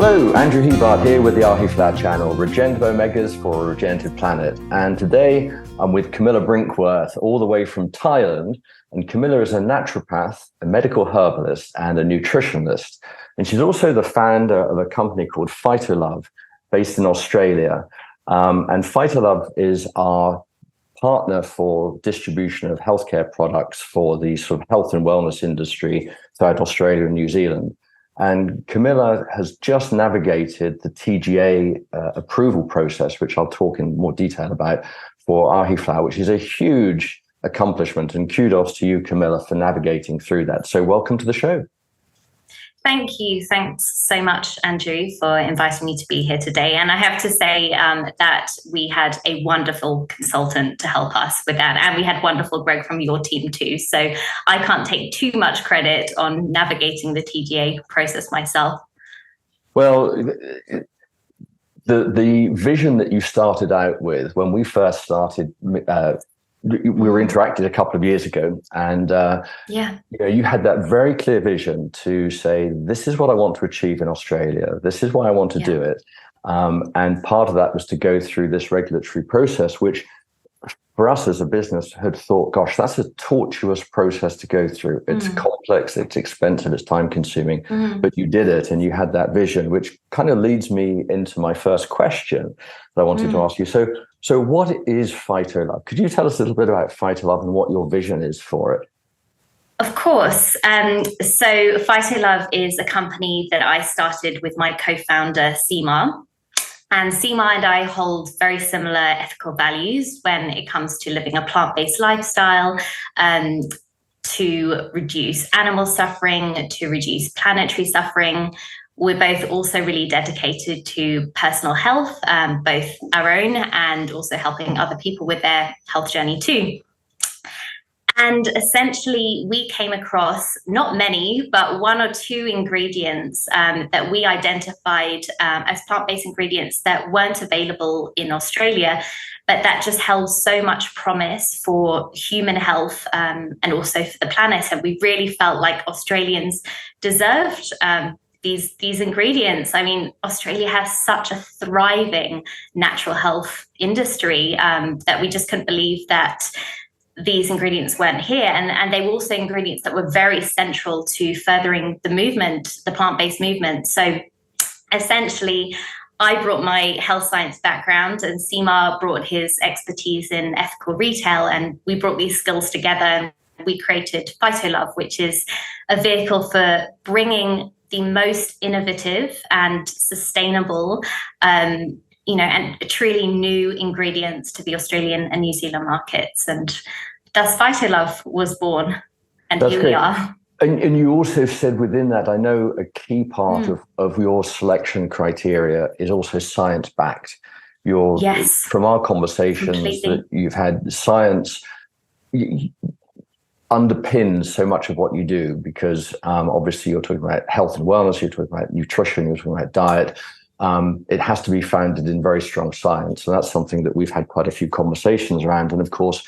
Hello, Andrew Hebard here with the Ahiflower channel, Regenerative Omegas for a Regenerative Planet. And today I'm with Camilla Brinkworth, all the way from Thailand. And Camilla is a naturopath, a medical herbalist, and a nutritionist. And she's also the founder of a company called Phytolove, based in Australia. And Phytolove is our partner for distribution of healthcare products for the sort of health and wellness industry throughout Australia and New Zealand. And Camilla has just navigated the TGA approval process, which I'll talk in more detail about, for Ahiflower, which is a huge accomplishment. And kudos to you, Camilla, for navigating through that. So welcome to the show. Thank you. Thanks so much, Andrew, for inviting me to be here today. And I have to say that we had a wonderful consultant to help us with that. And we had wonderful Greg from your team too. So I can't take too much credit on navigating the TGA process myself. Well, the vision that you started out with when we first started, we were interacted a couple of years ago, and you had that very clear vision to say, this is what I want to achieve in Australia. This is why I want to do it. And part of that was to go through this regulatory process, which for us as a business had thought, gosh, that's a tortuous process to go through. It's complex, it's expensive, it's time consuming, but you did it and you had that vision, which kind of leads me into my first question that I wanted to ask you. So what is Phytolove? Could you tell us a little bit about Phytolove and what your vision is for it? Of course. So Phytolove is a company that I started with my co-founder, Seema. And Seema and I hold very similar ethical values when it comes to living a plant-based lifestyle, to reduce animal suffering, to reduce planetary suffering. We're both also really dedicated to personal health, both our own and also helping other people with their health journey too. And essentially, we came across not many, but one or two ingredients that we identified as plant-based ingredients that weren't available in Australia, but that just held so much promise for human health and also for the planet. And we really felt like Australians deserved these ingredients. I mean, Australia has such a thriving natural health industry that we just couldn't believe that these ingredients weren't here. And they were also ingredients that were very central to furthering the movement, the plant-based movement. So essentially, I brought my health science background and Seema brought his expertise in ethical retail, and we brought these skills together and we created Phytolove, which is a vehicle for bringing the most innovative and sustainable and truly new ingredients to the Australian and New Zealand markets. And thus Phytolove was born, and That's here great. we are. And you also said within that, I know a key part of your selection criteria is also science-backed. From our conversations that you've had, science underpins so much of what you do, because obviously you're talking about health and wellness, you're talking about nutrition, you're talking about diet. It has to be founded in very strong science. And that's something that we've had quite a few conversations around. And of course,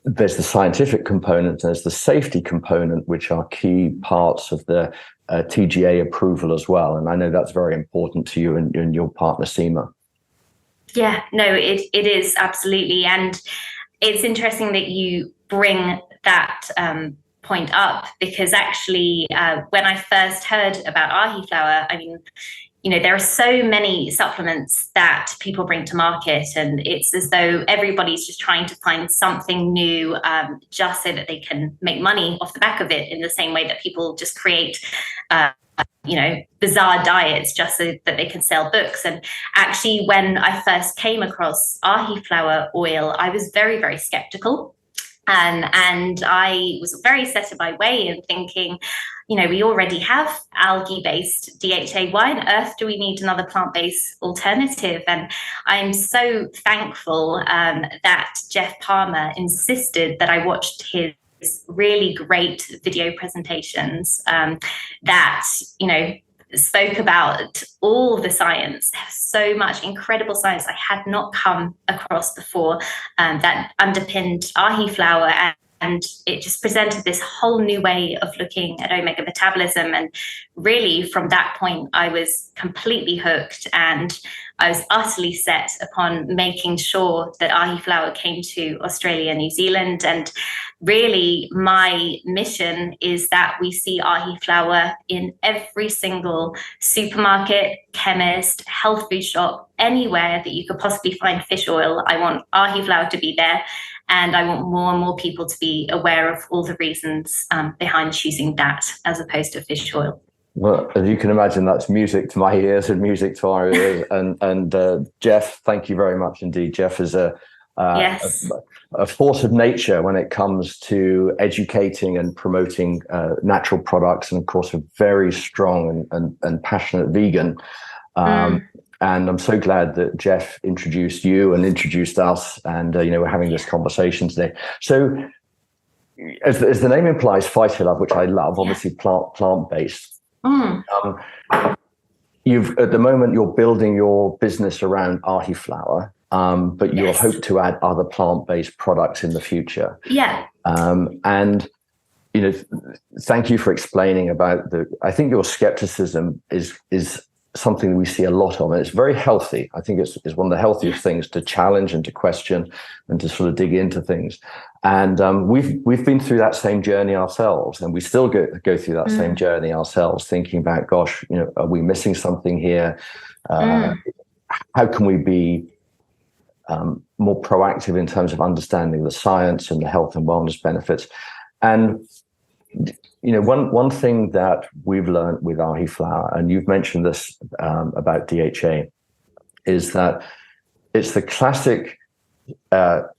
there's the scientific component, there's the safety component, which are key parts of the TGA approval as well. And I know that's very important to you and your partner, Seema. Yeah, no, it is absolutely. And it's interesting that you bring that point up, because actually when I first heard about Ahiflower, I mean, there are so many supplements that people bring to market, and it's as though everybody's just trying to find something new just so that they can make money off the back of it, in the same way that people just create bizarre diets just so that they can sell books. And actually, when I first came across Ahiflower oil, I was very, very skeptical. And I was very set in my way in thinking, we already have algae-based DHA. Why on earth do we need another plant-based alternative? And I'm so thankful that Jeff Palmer insisted that I watched his really great video presentations that, spoke about all the science, so much incredible science I had not come across before that underpinned Ahiflower. and it just presented this whole new way of looking at omega metabolism. And really, from that point, I was completely hooked, and I was utterly set upon making sure that Ahiflower came to Australia and New Zealand. And really, my mission is that we see Ahiflower in every single supermarket, chemist, health food shop, anywhere that you could possibly find fish oil. I want Ahiflower to be there. And I want more and more people to be aware of all the reasons behind choosing that as opposed to fish oil. Well, as you can imagine, that's music to my ears and music to our ears. And Jeff, thank you very much indeed. Jeff is a force of nature when it comes to educating and promoting natural products, and of course, a very strong and passionate vegan. And I'm so glad that Jeff introduced you and introduced us, and we're having this conversation today. So, as the name implies, Phytolove, which I love, obviously plant-based. You've at the moment you're building your business around Ahiflower, but you'll hope to add other plant-based products in the future. Yeah. And thank you for explaining about I think your skepticism is something we see a lot of, and it's very healthy. I think it's one of the healthiest things to challenge and to question and to sort of dig into things. And we've been through that same journey ourselves, and we still go through that same journey ourselves, thinking about, gosh, are we missing something here? How can we be more proactive in terms of understanding the science and the health and wellness benefits? And one thing that we've learned with Ahiflower, and you've mentioned this about DHA, is that it's the classic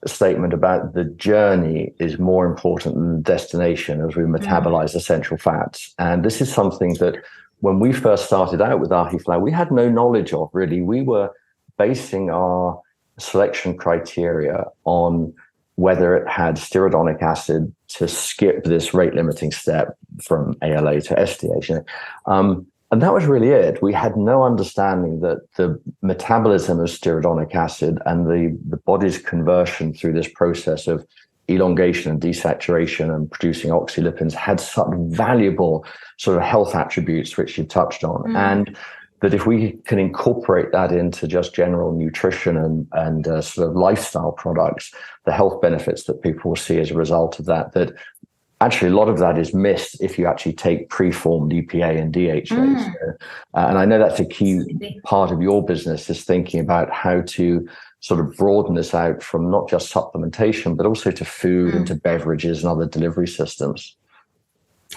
statement about the journey is more important than the destination as we metabolize essential fats. And this is something that when we first started out with Ahiflower, we had no knowledge of, really. We were basing our selection criteria on whether it had stearidonic acid to skip this rate limiting step from ALA to SDH. And that was really it. We had no understanding that the metabolism of stearidonic acid and the body's conversion through this process of elongation and desaturation and producing oxylipins had such valuable sort of health attributes, which you touched on. And that if we can incorporate that into just general nutrition and sort of lifestyle products, the health benefits that people will see as a result of that actually a lot of that is missed if you actually take preformed EPA and DHA. So, and I know that's a key part of your business, is thinking about how to sort of broaden this out from not just supplementation, but also to food and to beverages and other delivery systems.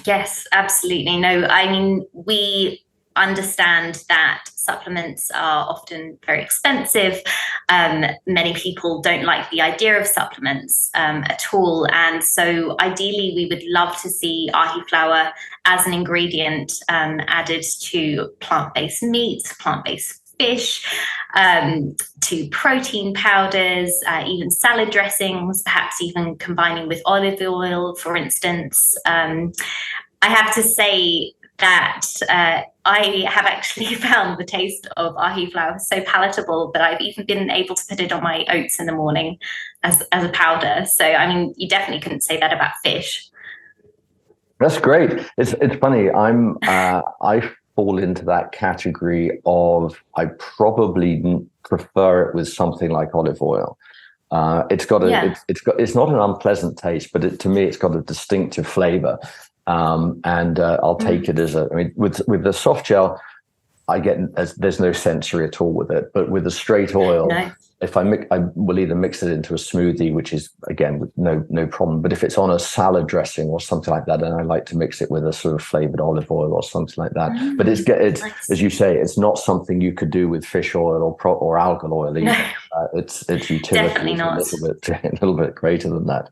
Yes, absolutely. No, I mean, we understand that supplements are often very expensive. Many people don't like the idea of supplements at all. And so ideally, we would love to see Ahiflower as an ingredient added to plant-based meats, plant-based fish, to protein powders, even salad dressings, perhaps even combining with olive oil, for instance. I have to say that I have actually found the taste of Ahiflower so palatable that I've even been able to put it on my oats in the morning as a powder. So, I mean, you definitely couldn't say that about fish. That's great. It's funny. I fall into that category of I probably prefer it with something like olive oil. It's not an unpleasant taste, but to me, it's got a distinctive flavor. And I'll take it as with the soft gel, there's no sensory at all with it. But with the straight oil, if I will either mix it into a smoothie, which is again with no problem. But if it's on a salad dressing or something like that, then I like to mix it with a sort of flavored olive oil or something like that. But it's nice. As you say, it's not something you could do with fish oil or algal oil either. No. Its utility Definitely is not. a little bit greater than that.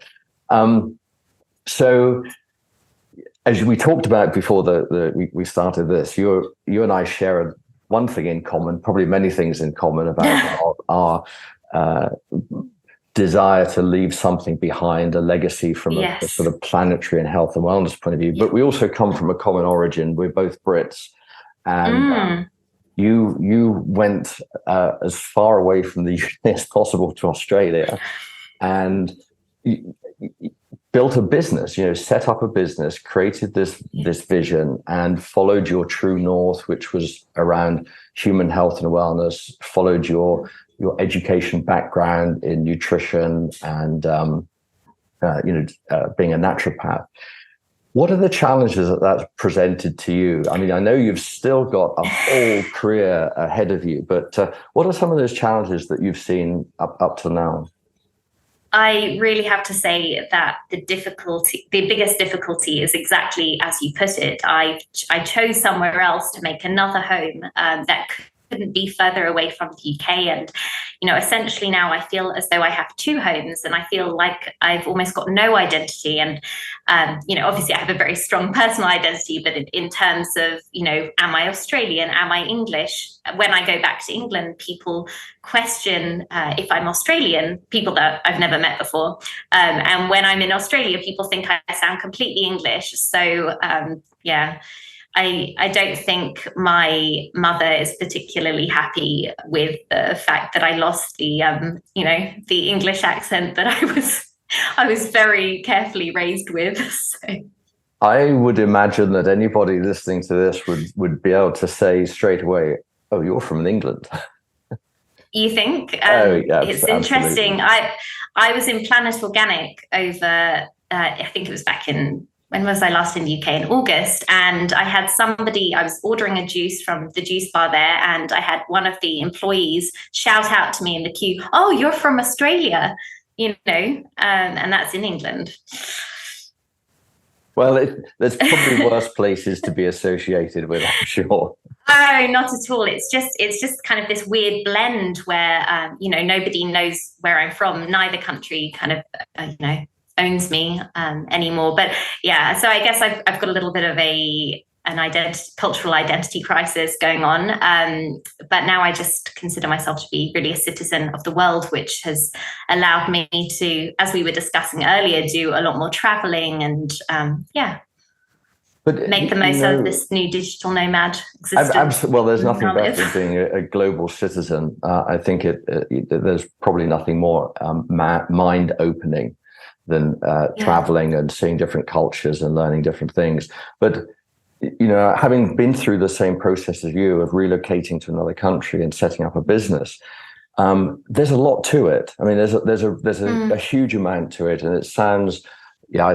So, as we talked about before we started this, you and I share one thing in common, probably many things in common about our desire to leave something behind, a legacy from a sort of planetary and health and wellness point of view. But we also come from a common origin. We're both Brits, and you went as far away from the UK as possible to Australia, and built a business, set up a business, created this vision, and followed your true north, which was around human health and wellness, followed your education background in nutrition and being a naturopath. What are the challenges that's presented to you? I mean, I know you've still got a whole career ahead of you, but what are some of those challenges that you've seen up to now? I really have to say that the biggest difficulty is exactly as you put it. I chose somewhere else to make another home that couldn't be further away from the UK. And, essentially now I feel as though I have two homes, and I feel like I've almost got no identity. And, obviously I have a very strong personal identity, but in terms of, am I Australian? Am I English? When I go back to England, people question if I'm Australian, people that I've never met before. And when I'm in Australia, people think I sound completely English. So, I don't think my mother is particularly happy with the fact that I lost the English accent that I was very carefully raised with. So. I would imagine that anybody listening to this would be able to say straight away, "Oh, you're from England." You think? Yeah, it's absolutely. Interesting. I was in Planet Organic over, I think it was back in, when was I last in the UK? In August. And I was ordering a juice from the juice bar there, and I had one of the employees shout out to me in the queue, "Oh, you're from Australia," and that's in England. Well, there's probably worse places to be associated with, I'm sure. Oh, not at all. It's just kind of this weird blend where, nobody knows where I'm from. Neither country kind of, owns me anymore. But yeah, so I guess I've got a little bit of an cultural identity crisis going on. But now I just consider myself to be really a citizen of the world, which has allowed me to, as we were discussing earlier, do a lot more traveling and but make the most of this new digital nomad existence. Well, there's nothing better than being a global citizen. I think there's probably nothing more mind-opening than traveling and seeing different cultures and learning different things. But having been through the same process as you of relocating to another country and setting up a business, there's a lot to it. I mean, there's a huge amount to it, and it sounds. Yeah,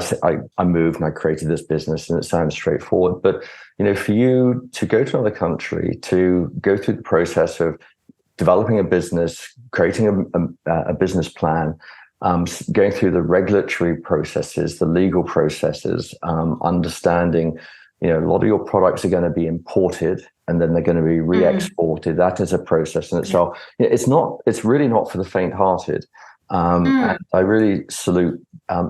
I moved and I created this business, and it sounds straightforward. But for you to go to another country, to go through the process of developing a business, creating a business plan, going through the regulatory processes, the legal processes, understanding, a lot of your products are going to be imported and then they're going to be re-exported. That is a process in itself. It's really not for the faint-hearted. And I really salute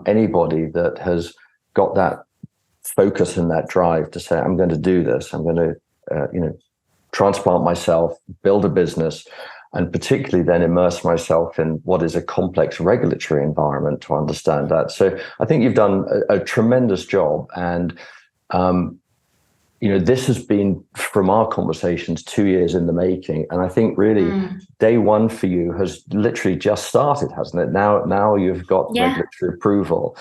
anybody that has got that focus and that drive to say, I'm going to do this. I'm going to, transplant myself, build a business, and particularly then immerse myself in what is a complex regulatory environment to understand that. So I think you've done a tremendous job. And, this has been, from our conversations, 2 years in the making. And I think really day one for you has literally just started, hasn't it? Now you've got regulatory approval.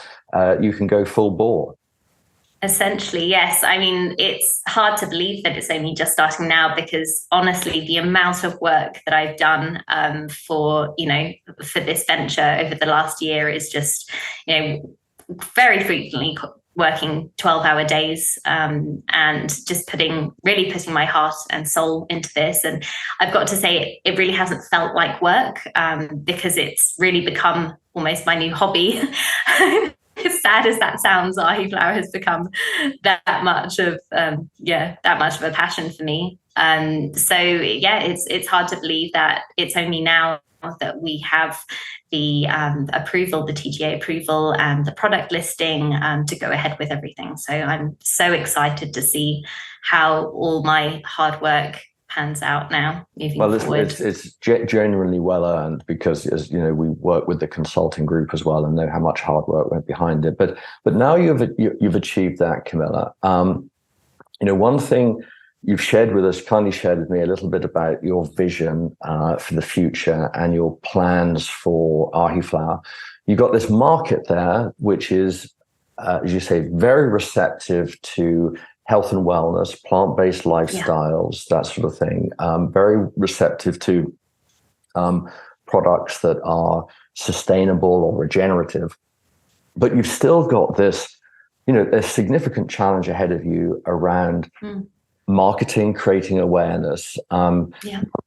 You can go full bore. Essentially, yes. I mean, it's hard to believe that it's only just starting now, because honestly, the amount of work that I've done for this venture over the last year is just, very frequently working 12-hour days and just really putting my heart and soul into this. And I've got to say, it really hasn't felt like work because it's really become almost my new hobby. As sad as that sounds, Ahiflower has become that much of a passion for me. It's hard to believe that it's only now that we have the approval, the TGA approval, and the product listing to go ahead with everything. So I'm so excited to see how all my hard work pans out now moving forward. It's genuinely well earned, because, as we work with the consulting group as well and know how much hard work went behind it. But now you've achieved that, Camilla. One thing you've kindly shared with me a little bit about your vision for the future and your plans for Ahiflower. You've got this market there, which is, as you say, very receptive to health and wellness, plant-based lifestyles, that sort of thing. Very receptive to products that are sustainable or regenerative. But you've still got this, a significant challenge ahead of you around marketing, creating awareness.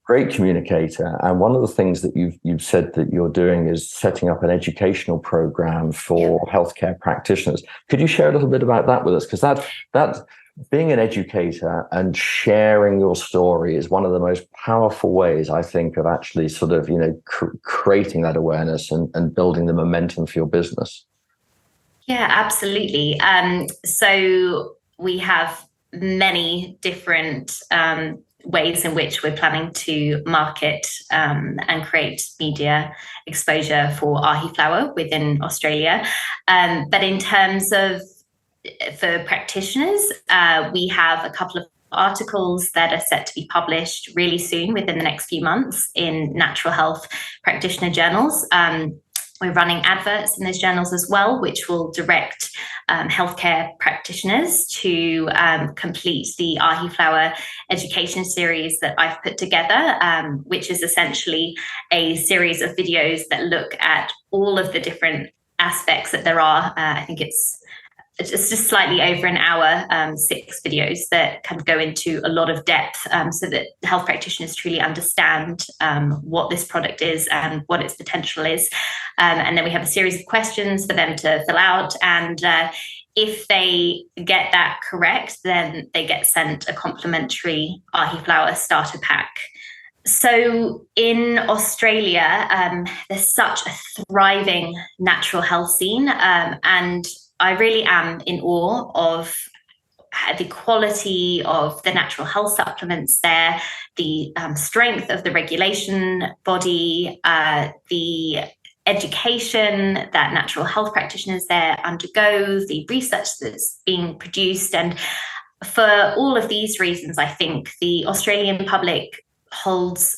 Great communicator, and one of the things that you've said that you're doing is setting up an educational program for healthcare practitioners. Could you share a little bit about that with us? Because that being an educator and sharing your story is one of the most powerful ways, I think, of actually sort of creating that awareness and building the momentum for your business. Yeah, absolutely. So we have many different ways in which we're planning to market and create media exposure for Ahiflower within Australia. But in terms of for practitioners, we have a couple of articles that are set to be published really soon within the next few months in natural health practitioner journals. We're running adverts in those journals as well, which will direct healthcare practitioners to complete the Ahiflower education series that I've put together, which is essentially a series of videos that look at all of the different aspects that there are. I think it's just slightly over an hour, 6 videos that kind of go into a lot of depth so that health practitioners truly understand what this product is and what its potential is. And then we have a series of questions for them to fill out. And if they get that correct, then they get sent a complimentary Ahiflower starter pack. So in Australia, there's such a thriving natural health scene, and I really am in awe of the quality of the natural health supplements there, the strength of the regulation body, the education that natural health practitioners there undergo, the research that's being produced. And for all of these reasons, I think the Australian public holds,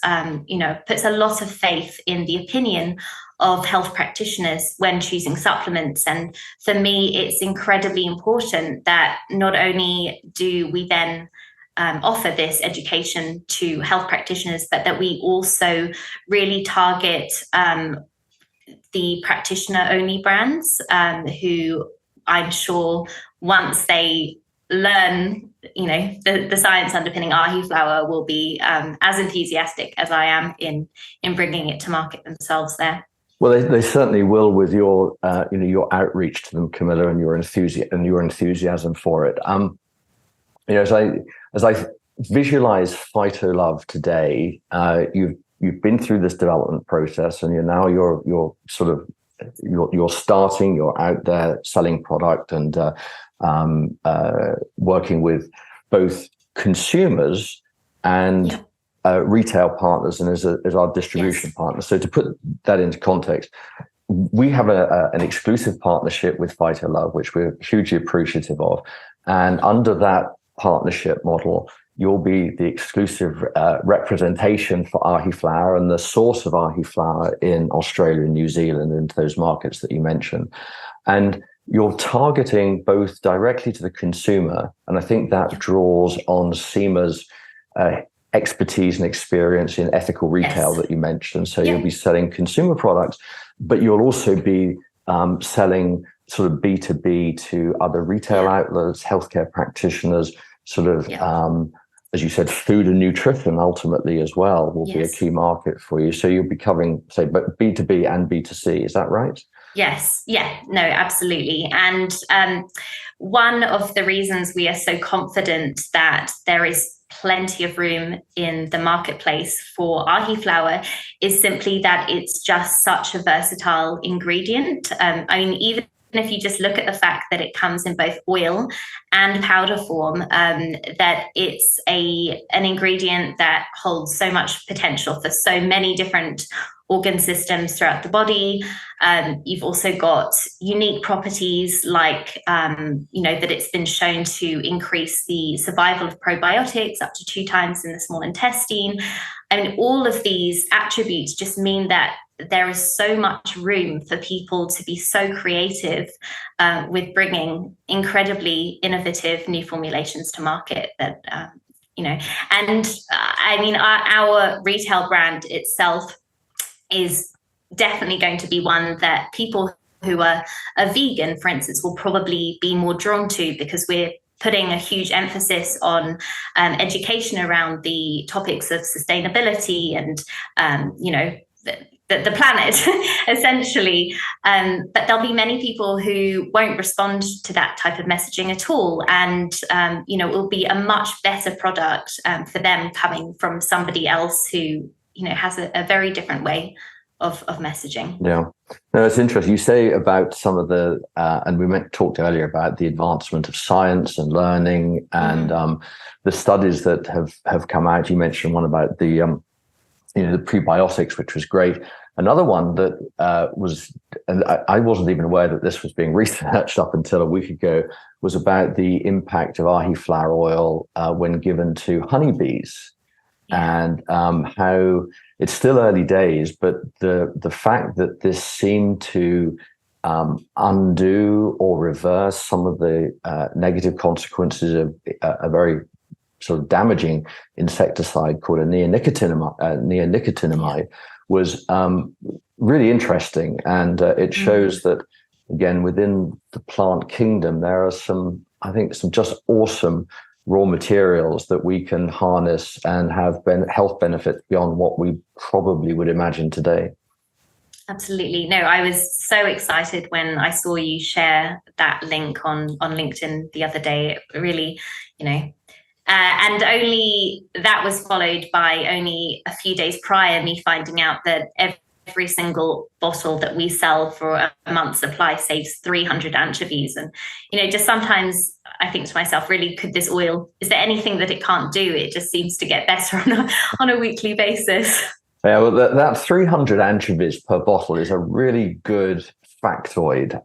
puts a lot of faith in the opinion of health practitioners when choosing supplements. And for me, it's incredibly important that not only do we then offer this education to health practitioners, but that we also really target the practitioner-only brands who I'm sure once they learn, the science underpinning Ahiflower will be as enthusiastic as I am in bringing it to market themselves there. Well, they certainly will with your your outreach to them, Camilla, and your enthusiasm for it. As I visualize Phytolove today, you've been through this development process, and you're starting, you're out there selling product and working with both consumers and retail partners and as our distribution partners. So to put that into context, we have an exclusive partnership with Phytolove, which we're hugely appreciative of. And under that partnership model, you'll be the exclusive representation for Ahiflower and the source of Ahiflower in Australia and New Zealand, into those markets that you mentioned. And you're targeting both directly to the consumer, and I think that draws on SEMA's expertise and experience in ethical retail that you mentioned. So you'll be selling consumer products, but you'll also be selling sort of B2B to other retail outlets, healthcare practitioners, sort of, as you said, food and nutrition ultimately as well will be a key market for you. So you'll be covering, say, but B2B and B2C. Is that right? Yes. Yeah, no, absolutely. And one of the reasons we are so confident that there is plenty of room in the marketplace for Ahiflower is simply that it's just such a versatile ingredient. Even if you just look at the fact that it comes in both oil and powder form, that it's an ingredient that holds so much potential for so many different organ systems throughout the body. You've also got unique properties like, that it's been shown to increase the survival of probiotics up to 2 times in the small intestine. I mean, all of these attributes just mean that there is so much room for people to be so creative with bringing incredibly innovative new formulations to market that, our retail brand itself is definitely going to be one that people who are vegan, for instance, will probably be more drawn to, because we're putting a huge emphasis on education around the topics of sustainability and, the planet, essentially. But there'll be many people who won't respond to that type of messaging at all. And, it will be a much better product for them coming from somebody else who, has a very different way of messaging. Yeah, no, it's interesting. You say about some of the, and we talked earlier about the advancement of science and learning and the studies that have come out. You mentioned one about the prebiotics, which was great. Another one that was, and I wasn't even aware that this was being researched up until a week ago, was about the impact of Ahiflower oil when given to honeybees. And how it's still early days, but the fact that this seemed to undo or reverse some of the negative consequences of a very sort of damaging insecticide called a neonicotinoid was really interesting. And it shows that, again, within the plant kingdom, there are some just awesome raw materials that we can harness and have health benefits beyond what we probably would imagine today. Absolutely. No, I was so excited when I saw you share that link on LinkedIn the other day. It really, and only that was followed by only a few days prior me finding out that every single bottle that we sell for a month's supply saves 300 anchovies. And, just sometimes I think to myself, really, could this oil, is there anything that it can't do? It just seems to get better on a weekly basis. Yeah, well, that 300 anchovies per bottle is a really good factoid.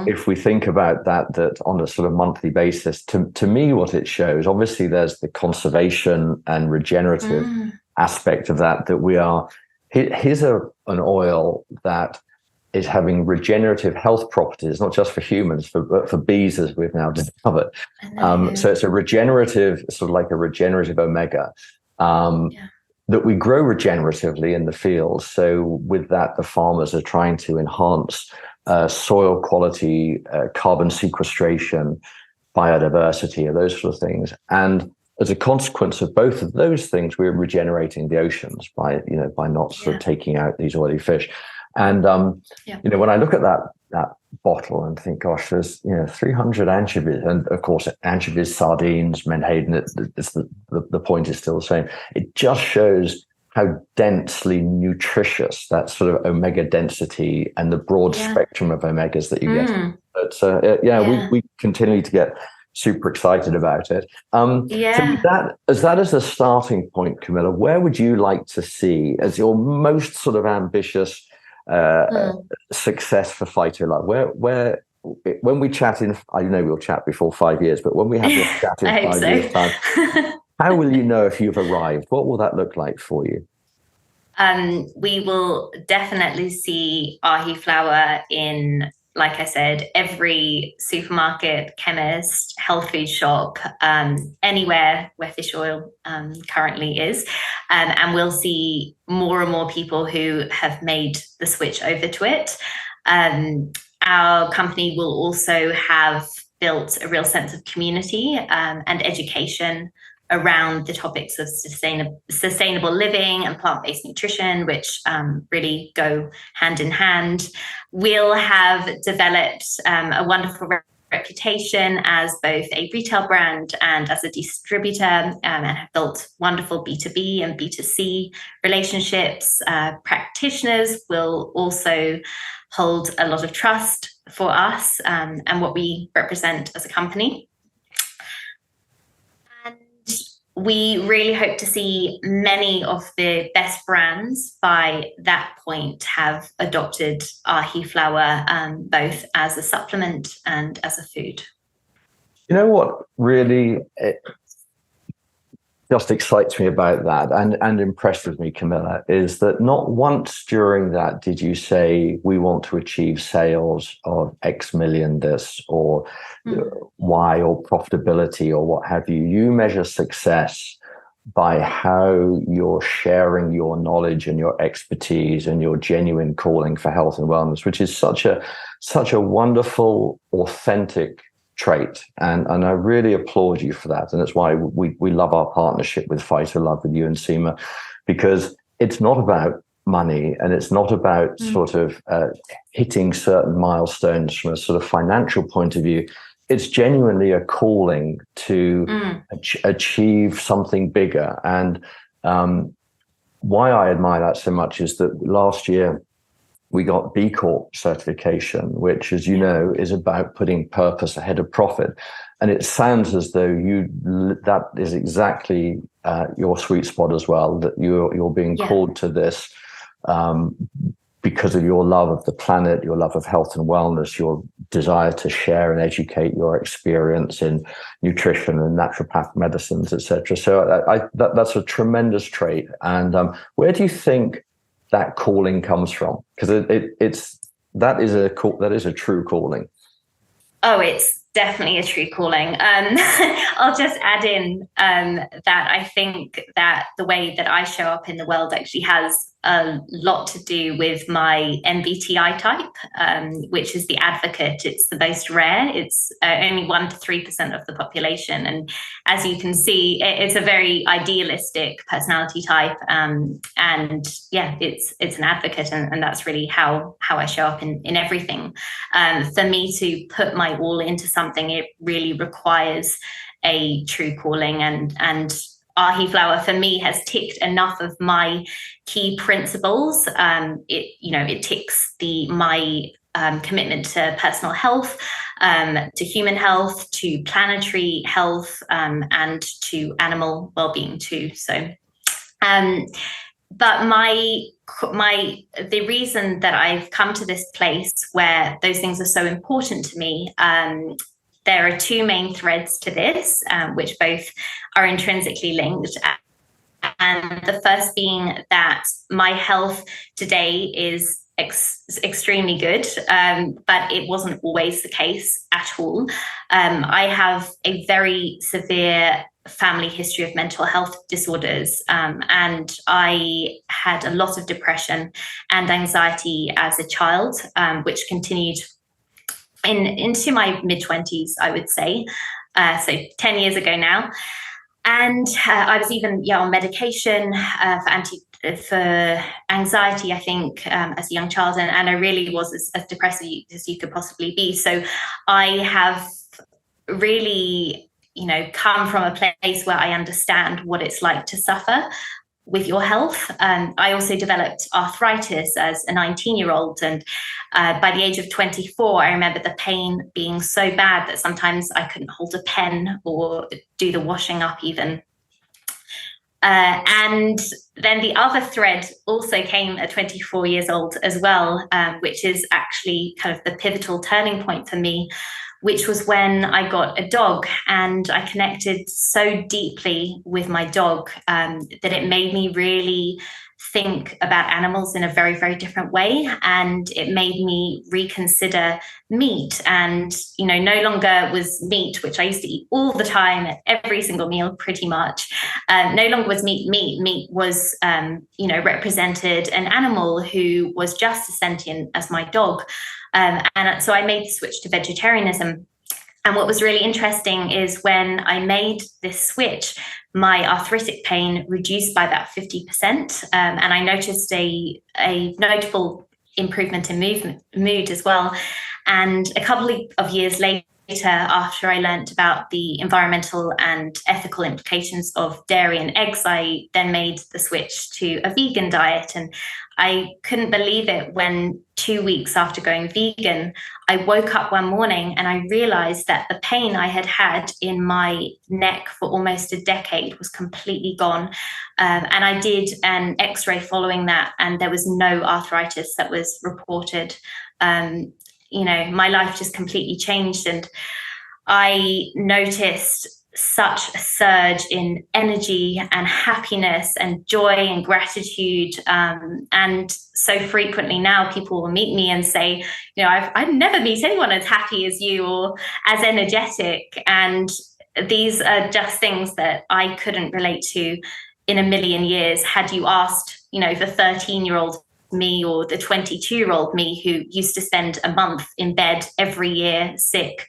If we think about that on a sort of monthly basis, to me, what it shows, obviously there's the conservation and regenerative aspect of that we are, here's an oil that is having regenerative health properties, not just for humans, but for bees, as we've now discovered. So it's a regenerative, sort of like a regenerative omega that we grow regeneratively in the field. So with that, the farmers are trying to enhance soil quality, carbon sequestration, biodiversity, and those sort of things. And as a consequence of both of those things, we're regenerating the oceans by not sort of taking out these oily fish. And when I look at that bottle and think, gosh, there's 300 anchovies, and of course anchovies, sardines, menhaden, the point is still the same. It just shows how densely nutritious that sort of omega density and the broad spectrum of omegas that you get. So we continue to get super excited about it. So as a starting point, Camilla, where would you like to see as your most sort of ambitious success for Phytolove? Where when we chat in, I know we'll chat before 5 years, but when we have this chat in 5 years' time, how will you know if you've arrived? What will that look like for you? We will definitely see Ahiflower in, like I said, every supermarket, chemist, health food shop, anywhere where fish oil currently is. And we'll see more and more people who have made the switch over to it. Our company will also have built a real sense of community and education around the topics of sustainable living and plant-based nutrition, which really go hand in hand. We'll have developed a wonderful reputation as both a retail brand and as a distributor, and have built wonderful B2B and B2C relationships. Practitioners will also hold a lot of trust for us and what we represent as a company. we really hope to see many of the best brands by that point have adopted Ahiflower, both as a supplement and as a food. You know what really just excites me about that and impresses me, Camilla, is that not once during that did you say, we want to achieve sales of X million this or Y or profitability or what have you. You measure success by how you're sharing your knowledge and your expertise and your genuine calling for health and wellness, which is such a wonderful, authentic trait, and I really applaud you for that. And that's why we love our partnership with Phytolove, with you and Seema, because it's not about money and it's not about sort of hitting certain milestones from a sort of financial point of view. It's genuinely a calling to achieve something bigger. And why I admire that so much is that last year we got B Corp certification, which, as you know, is about putting purpose ahead of profit. And it sounds as though that is exactly your sweet spot as well, that you're being called to this because of your love of the planet, your love of health and wellness, your desire to share and educate your experience in nutrition and naturopath medicines, etc. So that's a tremendous trait. And where do you think that calling comes from? Because that is a true calling. Oh, it's definitely a true calling. I'll just add in that I think that the way that I show up in the world actually has a lot to do with my MBTI type, which is the advocate. It's the most rare. It's only 1 to 3% of the population. And as you can see, it's a very idealistic personality type. And yeah, it's an advocate. And that's really how I show up in everything. For me to put my all into something, it really requires a true calling, and Ahiflower for me has ticked enough of my key principles. It ticks my commitment to personal health, to human health, to planetary health, and to animal well-being too. So, but the reason that I've come to this place where those things are so important to me, there are two main threads to this, which both are intrinsically linked. And the first being that my health today is extremely good, but it wasn't always the case at all. I have a very severe family history of mental health disorders, and I had a lot of depression and anxiety as a child, which continued into my mid-20s, I would say, so 10 years ago now. And I was even on medication for anxiety, I think, as a young child, and I really was as depressed as you could possibly be. So I have really, come from a place where I understand what it's like to suffer with your health. I also developed arthritis as a 19-year-old. And by the age of 24, I remember the pain being so bad that sometimes I couldn't hold a pen or do the washing up even. And then the other thread also came at 24 years old as well, which is actually kind of the pivotal turning point for me, which was when I got a dog, and I connected so deeply with my dog that it made me really think about animals in a very, very different way. And it made me reconsider meat. And, no longer was meat, which I used to eat all the time at every single meal, pretty much. No longer was meat. Meat was, represented an animal who was just as sentient as my dog. And so I made the switch to vegetarianism. And what was really interesting is when I made this switch, my arthritic pain reduced by about 50%. And I noticed a notable improvement in mood as well. And a couple of years later, after I learnt about the environmental and ethical implications of dairy and eggs, I then made the switch to a vegan diet. And I couldn't believe it when 2 weeks after going vegan, I woke up one morning and I realized that the pain I had had in my neck for almost a decade was completely gone. And I did an X-ray following that, and there was no arthritis that was reported. My life just completely changed, and I noticed such a surge in energy and happiness and joy and gratitude. And so frequently now people will meet me and say, I've never met anyone as happy as you or as energetic. And these are just things that I couldn't relate to in a million years had you asked, the 13-year-old me or the 22-year-old me who used to spend a month in bed every year sick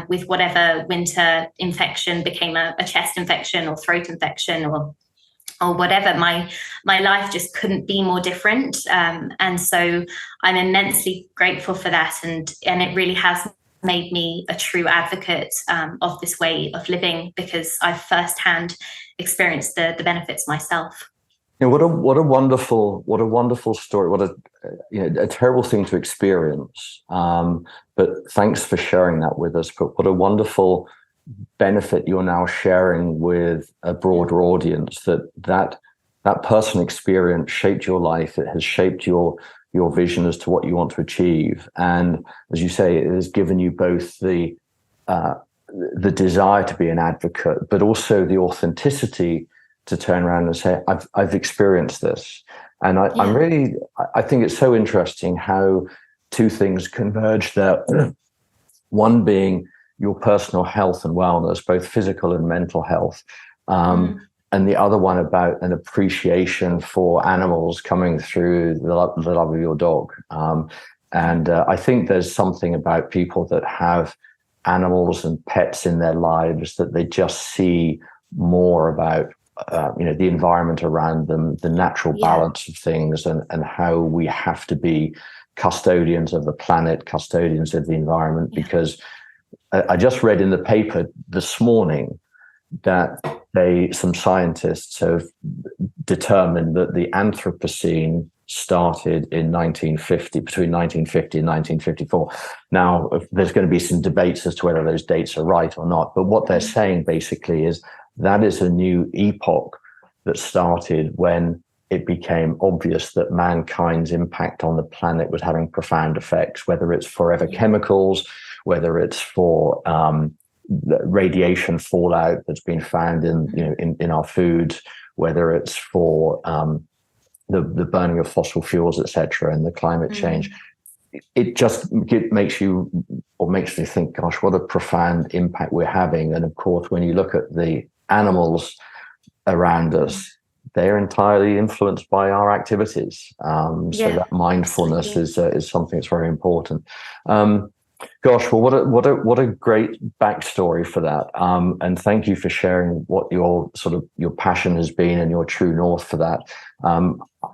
with whatever winter infection became a chest infection or throat infection or whatever. My life just couldn't be more different. And so I'm immensely grateful for that. And it really has made me a true advocate of this way of living, because I've firsthand experienced the benefits myself. What a wonderful story. What a terrible thing to experience. But thanks for sharing that with us. But what a wonderful benefit you're now sharing with a broader audience. That personal experience shaped your life. It has shaped your vision as to what you want to achieve. And as you say, it has given you both the desire to be an advocate, but also the authenticity to turn around and say, I've experienced this. And I think it's so interesting how two things converge there. One being your personal health and wellness, both physical and mental health. And the other one about an appreciation for animals coming through the love of your dog. And I think there's something about people that have animals and pets in their lives that they just see more about the environment around them, the natural balance of things, and how we have to be custodians of the planet, custodians of the environment. Because I just read in the paper this morning that some scientists have determined that the Anthropocene started in 1950, between 1950 and 1954. Now, there's going to be some debates as to whether those dates are right or not, but what they're saying basically is that is a new epoch that started when it became obvious that mankind's impact on the planet was having profound effects, whether it's forever chemicals, whether it's for radiation fallout that's been found in our foods, whether it's for the burning of fossil fuels, etc., and the climate change. It just makes me think, gosh, what a profound impact we're having. And of course, when you look at the animals around us, they're entirely influenced by our activities. So that mindfulness is something that's very important. Gosh, well, what a great backstory for that. And thank you for sharing what your passion has been and your true north for that.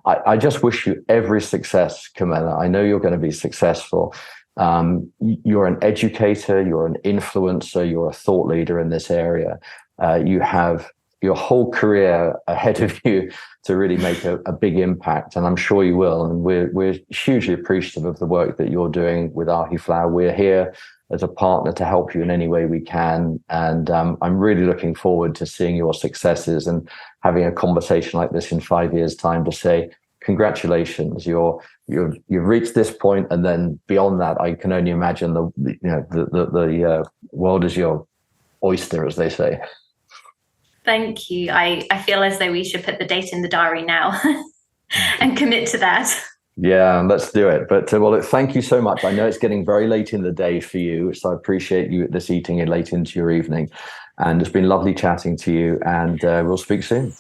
I just wish you every success, Camilla. I know you're going to be successful. You're an educator, you're an influencer, you're a thought leader in this area. You have your whole career ahead of you to really make a big impact, and I'm sure you will. And we're hugely appreciative of the work that you're doing with Ahiflower. We're here as a partner to help you in any way we can, and I'm really looking forward to seeing your successes and having a conversation like this in 5 years' time to say, congratulations, you've reached this point, and then beyond that, I can only imagine the world is your oyster, as they say. Thank you. I feel as though we should put the date in the diary now and commit to that. Yeah, let's do it. But well, thank you so much. I know it's getting very late in the day for you, so I appreciate you this eating it late into your evening. And it's been lovely chatting to you, and we'll speak soon.